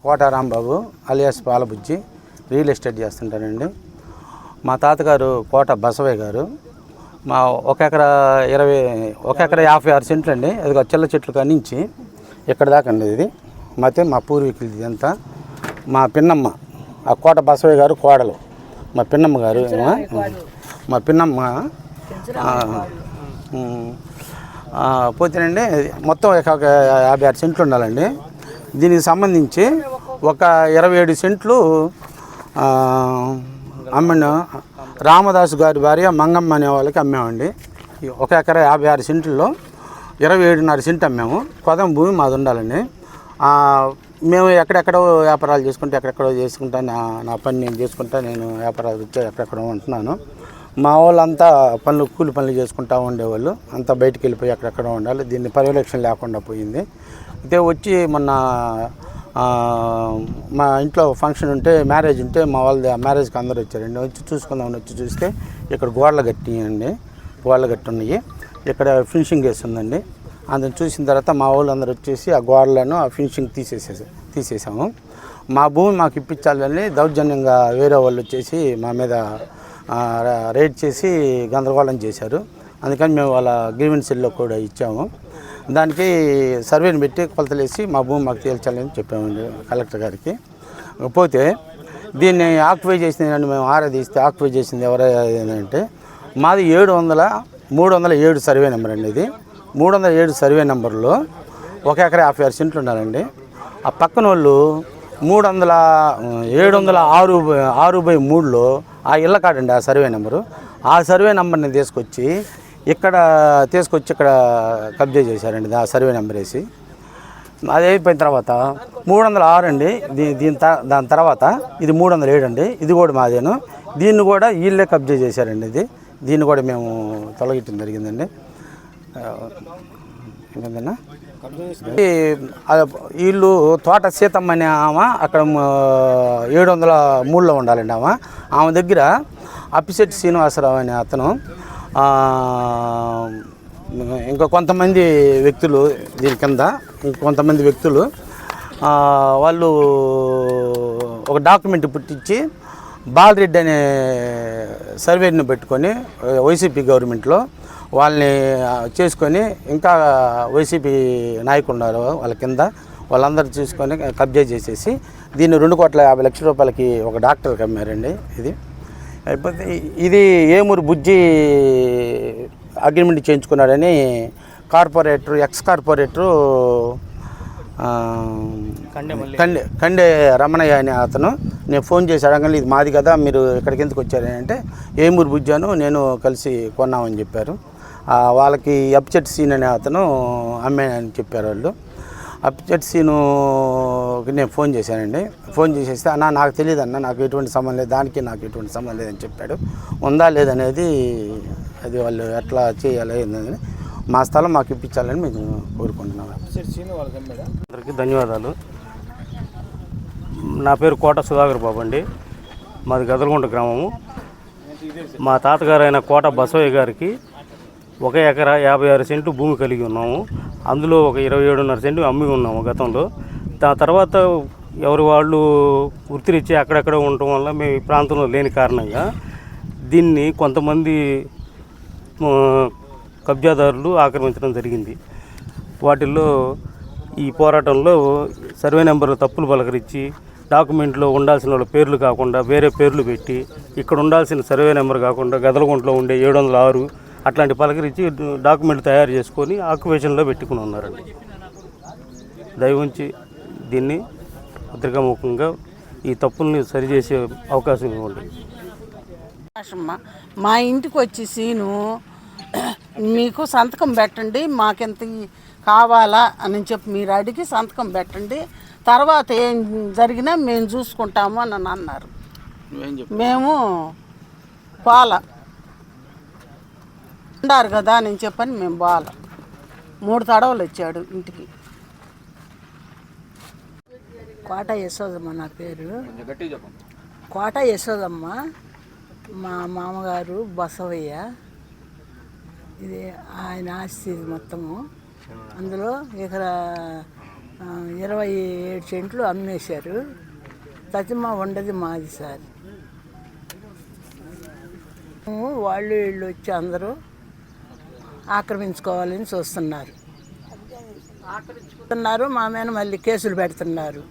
కోట Rambabu alias పాలబుజ్జి real estate చేస్తుంటారండి. మా తాతగారు కోట బసవయ్య గారు. మా ఒక ఎకరా 56 సెంట్లు అండి. అది చిల్ల చెట్లు కానించి ఇక్కడ దాకా అండి. ఇది మా పూర్వీకులు ఇదంతా. మా పిన్నమ్మ ఆ కోట బసవయ్య గారు కోడలు మా పిన్నమ్మ గారు. మా పిన్నమ్మ పోతేనండి మొత్తం 56 సెంట్లు ఉండాలండి. దీనికి సంబంధించి ఒక 27 సెంట్లు అమ్మిన రామదాసు గారి భార్య మంగమ్మ అనే వాళ్ళకి అమ్మామండి. ఒక ఎకరా 56 సెంట్లలో 27.5 సెంట్లు అమ్మాము. కొదం భూమి మాది ఉండాలండి. మేము ఎక్కడెక్కడో వ్యాపారాలు చేసుకుంటే ఎక్కడెక్కడో చేసుకుంటా, నా పని నేను చేసుకుంటా, నేను వ్యాపారాలు వచ్చి ఎక్కడెక్కడో ఉంటున్నాను. మా వాళ్ళంతా కూలి పనులు చేసుకుంటూ ఉండేవాళ్ళు. అంతా బయటికి వెళ్ళిపోయి ఎక్కడెక్కడో ఉండాలి. దీన్ని పర్యవేక్షణ లేకుండా పోయింది. అయితే వచ్చి మొన్న మా ఇంట్లో ఫంక్షన్ ఉంటే, మ్యారేజ్ ఉంటే మా వాళ్ళ మ్యారేజ్కి అందరూ వచ్చారండి. వచ్చి చూసుకుందామని వచ్చి చూస్తే ఇక్కడ గోడలు కట్టినాయండి. గోడలు కట్టి ఉన్నాయి. ఇక్కడ ఫినిషింగ్ వేస్తుందండి. అందుని చూసిన తర్వాత మా వాళ్ళు అందరూ వచ్చేసి ఆ గోడలను ఆ ఫినిషింగ్ తీసేసాము. మా భూమి మాకు ఇప్పించాలని దౌర్జన్యంగా వేరే వాళ్ళు వచ్చేసి మా మీద రైడ్ చేసి గందరగోళం చేశారు. అందుకని మేము వాళ్ళ గ్రీవెన్సీల్లో కూడా ఇచ్చాము. దానికి సర్వేని పెట్టి కొలతలేసి మా భూమి మాకు తేల్చాలని చెప్పామండి కలెక్టర్ గారికి. పోతే దీన్ని ఆక్యుపై చేసింది మేము ఆరాధిస్తే ఆక్యుపై చేసింది ఎవరంటే మాది 307 సర్వే నెంబర్ అండి. ఇది 307 సర్వే నెంబర్లో 1 ఎకరా 56 సెంట్లు ఉండాలండి. ఆ పక్కన వాళ్ళు 706/3లో ఆ ఇళ్ళ కాడండి ఆ సర్వే నెంబరు. ఆ సర్వే నెంబర్ని తీసుకొచ్చి ఇక్కడ కబ్జా చేశారండి. ఆ సర్వే నెంబర్ వేసి అది అయిపోయిన తర్వాత 306 అండి. దాని తర్వాత ఇది 307 అండి. ఇది కూడా మాదేను. దీన్ని కూడా వీళ్ళే కబ్జా చేశారండి. దీన్ని కూడా మేము తొలగించడం జరిగిందండి. ఇంకేందన్నా వీళ్ళు తోట సీతమ్మ అనే ఆమె అక్కడ 703లో ఉండాలండి. ఆమె దగ్గర అప్పిశెట్టి శ్రీనివాసరావు అనే అతను ఇంకా కొంతమంది వ్యక్తులు దీని కింద ఇంకొంతమంది వ్యక్తులు వాళ్ళు ఒక డాక్యుమెంట్ పుట్టించి బాలరెడ్డి అనే సర్వేని పెట్టుకొని వైసీపీ గవర్నమెంట్లో వాళ్ళని చేసుకొని ఇంకా వైసీపీ నాయకులు ఉన్నారు వాళ్ళ కింద వాళ్ళందరూ చూసుకొని కబ్జా చేసేసి దీన్ని 2,50,00,000 రూపాయలకి ఒక డాక్టర్కి అమ్మారండి. ఇది అయిపోతే ఇది ఏమూరు బుజ్జి అగ్రిమెంట్ చేయించుకున్నాడని ఎక్స్ కార్పొరేటరు కండే రమణయ్య అనే అతను నేను ఫోన్ చేసి అడగండి ఇది మాది కదా మీరు ఇక్కడికి ఎందుకు వచ్చారని అంటే ఏమూరు బుజ్జాను నేను కలిసి కొన్నామని చెప్పారు. వాళ్ళకి అప్పిశెట్టి సీన్ అనే అతను అమ్మాయని చెప్పారు వాళ్ళు. అప్పిశెట్టి సీనుకి నేను ఫోన్ చేశానండి. ఫోన్ చేసేస్తే నాకు తెలియదు అన్న, నాకు ఎటువంటి సంబంధం లేదు, దానికి నాకు ఎటువంటి సంబంధం లేదని చెప్పాడు. ఉందా లేదనేది అది వాళ్ళు ఎట్లా చేయాలి ఏందని మా స్థలం మాకు ఇప్పించాలని మేము కోరుకుంటున్నాము. అందరికీ ధన్యవాదాలు. నా పేరు కోట సుధాకర్ బాబు అండి. మాది గదలగుంట గ్రామము. మా తాతగారు అయిన కోట బసవయ్య గారికి 1 ఎకరా 56 సెంట్లు భూమి కలిగి ఉన్నాము. అందులో ఒక 27.5 సెంట్లు అమ్మి ఉన్నాము గతంలో. దాని తర్వాత ఎవరి వాళ్ళు వృత్తిరీత్యా అక్కడెక్కడ ఉండటం వల్ల మేము ఈ ప్రాంతంలో లేని కారణంగా దీన్ని కొంతమంది కబ్జాదారులు ఆక్రమించడం జరిగింది. వాటిల్లో ఈ పోరాటంలో సర్వే నెంబర్లు తప్పులు పలకరించి డాక్యుమెంట్లో ఉండాల్సిన వాళ్ళ పేర్లు కాకుండా వేరే పేర్లు పెట్టి ఇక్కడ ఉండాల్సిన సర్వే నెంబర్ కాకుండా గదలగుంటలో ఉండే 706 అట్లాంటి పలకరించి డాక్యుమెంట్ తయారు చేసుకొని ఆక్యుపేషన్లో పెట్టుకుని ఉన్నారండి. దయవుంచి దీన్ని పత్రికాముఖంగా ఈ తప్పుల్ని సరిచేసే అవకాశం ఇవ్వండి. మా ఇంటికి వచ్చి సీను మీకు సంతకం పెట్టండి, మాకెంత కావాలా అని చెప్పి మీరు అడిగి సంతకం పెట్టండి, తర్వాత ఏం జరిగినా మేము చూసుకుంటాము అని అన్నారు. నువ్వేం చెప్పు. మేము బాల ఉండారు కదా నేను చెప్పని మేము బాల 3 తడవలు వచ్చాడు ఇంటికి. కోట యశోదమ్మ నా పేరు. కోట యశోదమ్మ. మా మామగారు బసవయ్య. ఇది ఆయన ఆస్తి ఇది మొత్తము. అందులో ఇక్కడ 27 సెంట్లు అమ్మేశారు. తతిమ ఉండదు మాది సార్. వాళ్ళు వీళ్ళు వచ్చి అందరూ ఆక్రమించుకోవాలని చూస్తున్నారు. మా మీద మళ్ళీ కేసులు పెడుతున్నారు.